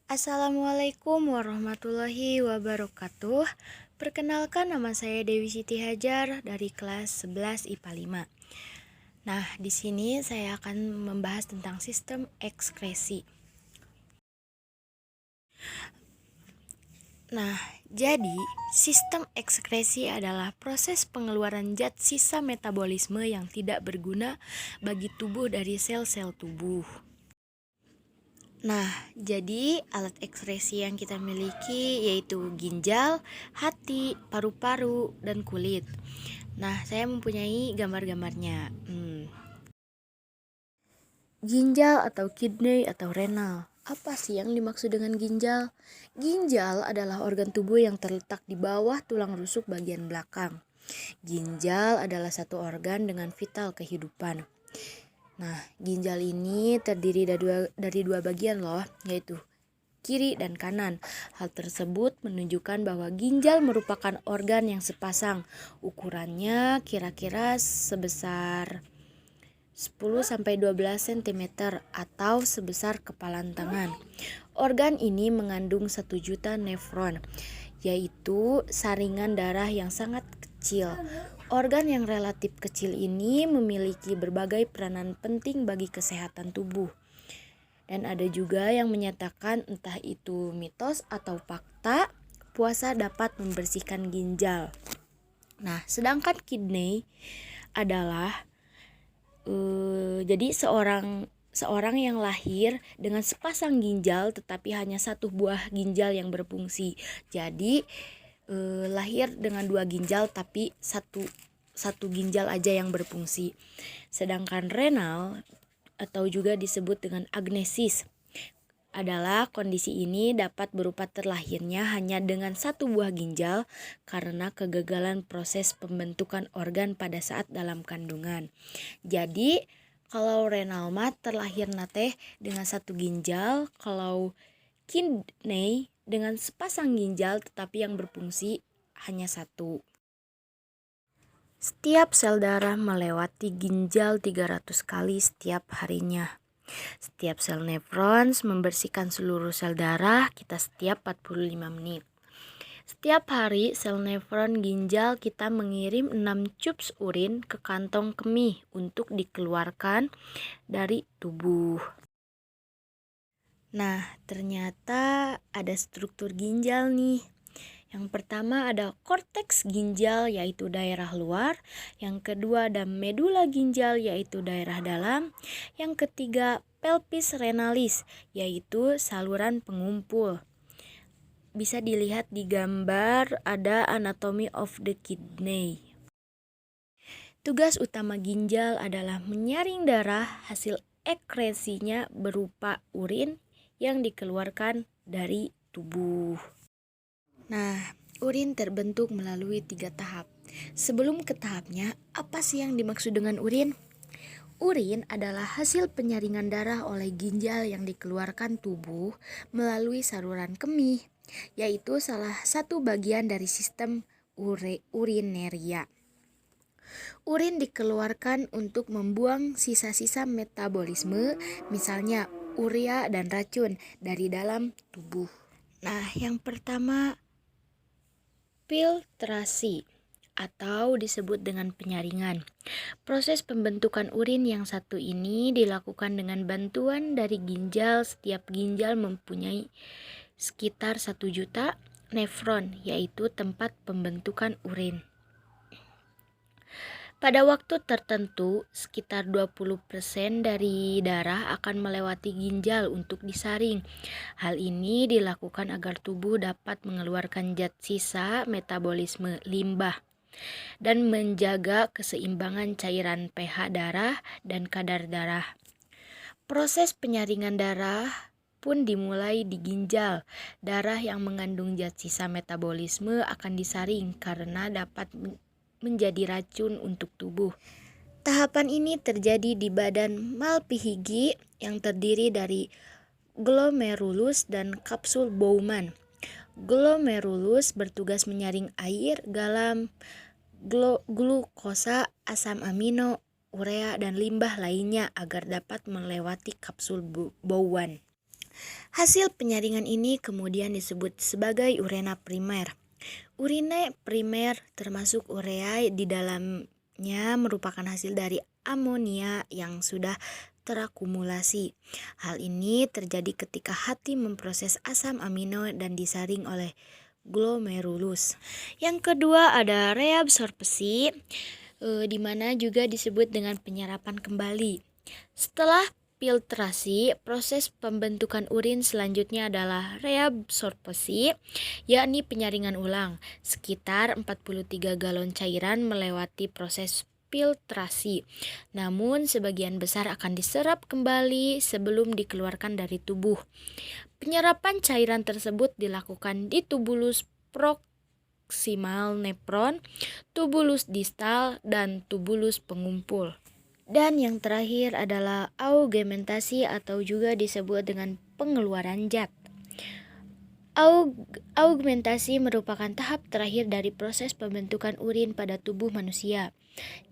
Assalamualaikum warahmatullahi wabarakatuh. Perkenalkan, nama saya Dewi Siti Hajar dari kelas 11 IPA 5. Nah, di sini saya akan membahas tentang sistem ekskresi. Nah, jadi sistem ekskresi adalah proses pengeluaran zat sisa metabolisme yang tidak berguna bagi tubuh dari sel-sel tubuh. Nah, jadi alat ekskresi yang kita miliki yaitu ginjal, hati, paru-paru, dan kulit. Nah, saya mempunyai gambar-gambarnya. Ginjal atau kidney atau renal. Apa sih yang dimaksud dengan ginjal? Ginjal adalah organ tubuh yang terletak di bawah tulang rusuk bagian belakang. Ginjal adalah satu organ dengan vital kehidupan. Nah, ginjal ini terdiri dari dua bagian loh, yaitu kiri dan kanan. Hal tersebut menunjukkan bahwa ginjal merupakan organ yang sepasang. Ukurannya kira-kira sebesar 10-12 cm atau sebesar kepalan tangan. Organ ini mengandung 1 juta nefron, yaitu saringan darah yang sangat kecil. Organ yang relatif kecil ini memiliki berbagai peranan penting bagi kesehatan tubuh. Dan ada juga yang menyatakan, entah itu mitos atau fakta, puasa dapat membersihkan ginjal. Nah, sedangkan kidney adalah jadi seorang yang lahir dengan sepasang ginjal tetapi hanya satu buah ginjal yang berfungsi. Jadi lahir dengan 2 ginjal tapi satu ginjal aja yang berfungsi. Sedangkan renal atau juga disebut dengan agnesis adalah kondisi ini dapat berupa terlahirnya hanya dengan satu buah ginjal karena kegagalan proses pembentukan organ pada saat dalam kandungan. Jadi kalau renal mah terlahir nate dengan satu ginjal, kalau kidney dengan sepasang ginjal tetapi yang berfungsi hanya satu. Setiap sel darah melewati ginjal 300 kali setiap harinya. Setiap sel nefrons membersihkan seluruh sel darah kita setiap 45 menit. Setiap hari sel nefron ginjal kita mengirim 6 cups urin ke kantong kemih untuk dikeluarkan dari tubuh. Nah, ternyata ada struktur ginjal nih. Yang pertama ada korteks ginjal yaitu daerah luar, yang kedua ada medula ginjal yaitu daerah dalam, yang ketiga pelvis renalis yaitu saluran pengumpul. Bisa dilihat di gambar ada anatomy of the kidney. Tugas utama ginjal adalah menyaring darah hasil ekskresinya berupa urin yang dikeluarkan dari tubuh. Nah, urin terbentuk melalui 3 tahap. Sebelum ke tahapnya, apa sih yang dimaksud dengan urin? Urin adalah hasil penyaringan darah oleh ginjal yang dikeluarkan tubuh melalui saluran kemih, yaitu salah satu bagian dari sistem urineria. Urin dikeluarkan untuk membuang sisa-sisa metabolisme, misalnya urea dan racun dari dalam tubuh. Nah, yang pertama filtrasi atau disebut dengan penyaringan. Proses pembentukan urin yang satu ini dilakukan dengan bantuan dari ginjal. Setiap ginjal mempunyai sekitar 1 juta nefron, yaitu tempat pembentukan urin. Pada waktu tertentu, sekitar 20% dari darah akan melewati ginjal untuk disaring. Hal ini dilakukan agar tubuh dapat mengeluarkan zat sisa metabolisme limbah dan menjaga keseimbangan cairan pH darah dan kadar darah. Proses penyaringan darah pun dimulai di ginjal. Darah yang mengandung zat sisa metabolisme akan disaring karena dapat menjadi racun untuk tubuh. Tahapan ini terjadi di badan Malpighi yang terdiri dari glomerulus dan kapsul Bowman. Glomerulus bertugas menyaring air, garam, glukosa, asam amino, urea, dan limbah lainnya agar dapat melewati kapsul Bowman. Hasil penyaringan ini kemudian disebut sebagai urina primer. Urine primer termasuk urea di dalamnya merupakan hasil dari amonia yang sudah terakumulasi. Hal ini terjadi ketika hati memproses asam amino dan disaring oleh glomerulus. Yang kedua ada reabsorpsi, di mana juga disebut dengan penyerapan kembali. Setelah filtrasi, proses pembentukan urin selanjutnya adalah reabsorpsi, yakni penyaringan ulang. Sekitar 43 galon cairan melewati proses filtrasi. Namun sebagian besar akan diserap kembali sebelum dikeluarkan dari tubuh. Penyerapan cairan tersebut dilakukan di tubulus proksimal nefron, tubulus distal, dan tubulus pengumpul. Dan yang terakhir adalah augmentasi atau juga disebut dengan pengeluaran zat. Augmentasi merupakan tahap terakhir dari proses pembentukan urin pada tubuh manusia.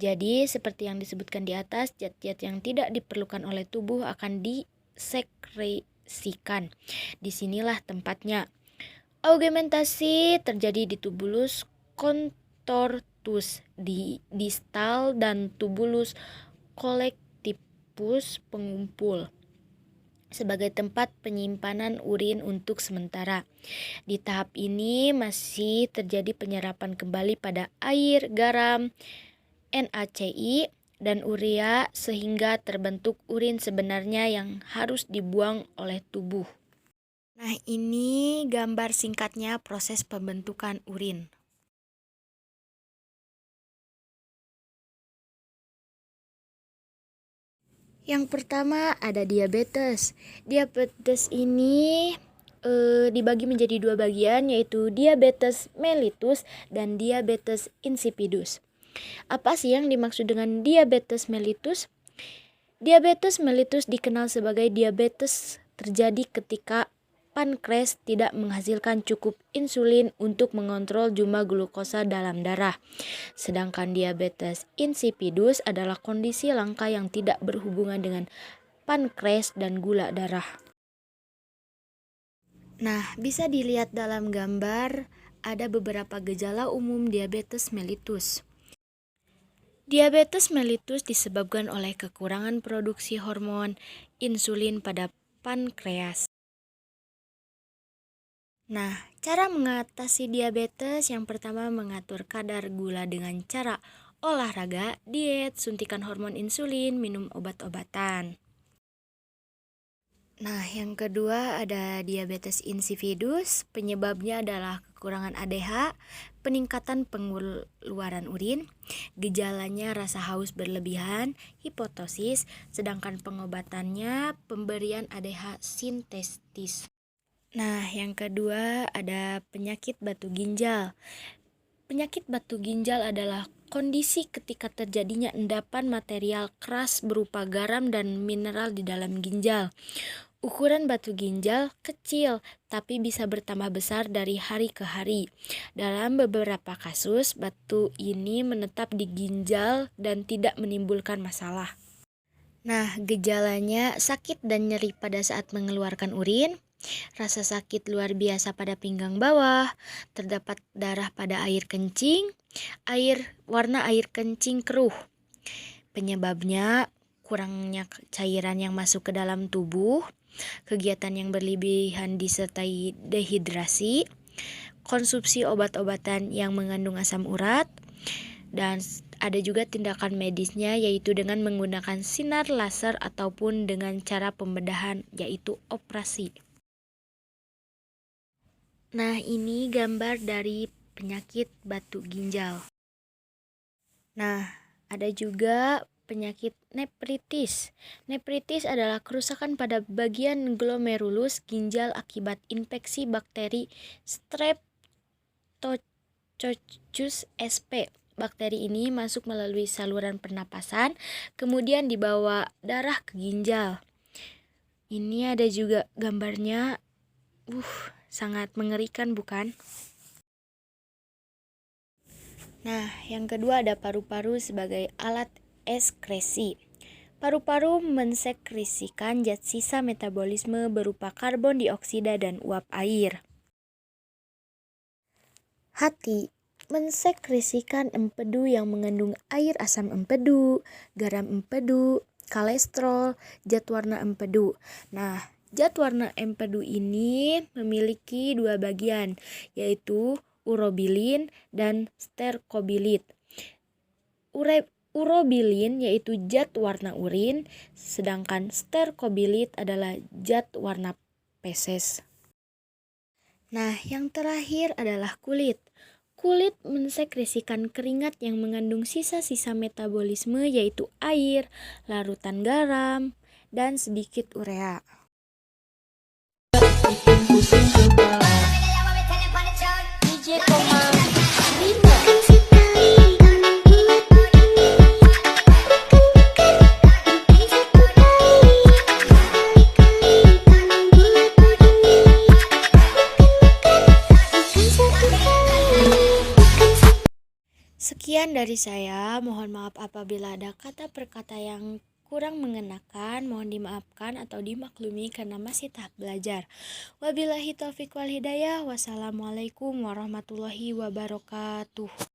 Jadi, seperti yang disebutkan di atas, zat-zat yang tidak diperlukan oleh tubuh akan disekresikan. Disinilah tempatnya. Augmentasi terjadi di tubulus contortus, di distal, dan tubulus kolektivus pengumpul sebagai tempat penyimpanan urin untuk sementara. Di tahap ini masih terjadi penyerapan kembali pada air, garam, NaCl, dan urea sehingga terbentuk urin sebenarnya yang harus dibuang oleh tubuh. Nah, ini gambar singkatnya proses pembentukan urin. Yang pertama ada diabetes. Diabetes ini dibagi menjadi dua bagian, yaitu diabetes mellitus dan diabetes insipidus. Apa sih yang dimaksud dengan diabetes mellitus? Diabetes mellitus dikenal sebagai diabetes terjadi ketika pankreas tidak menghasilkan cukup insulin untuk mengontrol jumlah glukosa dalam darah. Sedangkan diabetes insipidus adalah kondisi langka yang tidak berhubungan dengan pankreas dan gula darah. Nah, bisa dilihat dalam gambar ada beberapa gejala umum diabetes mellitus. Diabetes mellitus disebabkan oleh kekurangan produksi hormon insulin pada pankreas. Nah, cara mengatasi diabetes yang pertama mengatur kadar gula dengan cara olahraga, diet, suntikan hormon insulin, minum obat-obatan. Nah, yang kedua ada diabetes insipidus. Penyebabnya adalah kekurangan ADH, peningkatan pengeluaran urin, gejalanya rasa haus berlebihan, hipotosis, sedangkan pengobatannya pemberian ADH sintetis. Nah, yang kedua ada penyakit batu ginjal. Penyakit batu ginjal adalah kondisi ketika terjadinya endapan material keras berupa garam dan mineral di dalam ginjal. Ukuran batu ginjal kecil, tapi bisa bertambah besar dari hari ke hari. Dalam beberapa kasus, batu ini menetap di ginjal dan tidak menimbulkan masalah. Nah, gejalanya sakit dan nyeri pada saat mengeluarkan urin, rasa sakit luar biasa pada pinggang bawah, terdapat darah pada air kencing, warna air kencing keruh. Penyebabnya kurangnya cairan yang masuk ke dalam tubuh, kegiatan yang berlebihan disertai dehidrasi, konsumsi obat-obatan yang mengandung asam urat, dan ada juga tindakan medisnya yaitu dengan menggunakan sinar laser ataupun dengan cara pembedahan yaitu operasi. Nah, ini gambar dari penyakit batu ginjal. Nah, ada juga penyakit nefritis. Nefritis adalah kerusakan pada bagian glomerulus ginjal akibat infeksi bakteri Streptococcus sp. Bakteri ini masuk melalui saluran pernapasan, kemudian dibawa darah ke ginjal. Ini ada juga gambarnya. Sangat mengerikan, bukan? Nah, yang kedua ada paru-paru sebagai alat ekskresi. Paru-paru mensekresikan zat sisa metabolisme berupa karbon dioksida dan uap air. Hati mensekresikan empedu yang mengandung air asam empedu, garam empedu, kolesterol, zat warna empedu. Nah, zat warna empedu ini memiliki dua bagian, yaitu urobilin dan sterkobilit. Urobilin yaitu zat warna urin, sedangkan sterkobilit adalah zat warna feses. Nah, yang terakhir adalah kulit. Kulit mensekresikan keringat yang mengandung sisa-sisa metabolisme yaitu air, larutan garam, dan sedikit urea. Bikin pusing kepala. DJ Komang Rinda. Sekian dari saya, mohon maaf apabila ada kata per kata yang kurang mengenakan, mohon dimaafkan atau dimaklumi karena masih tahap belajar. Wabillahi taufiq wal hidayah, wassalamualaikum warahmatullahi wabarakatuh.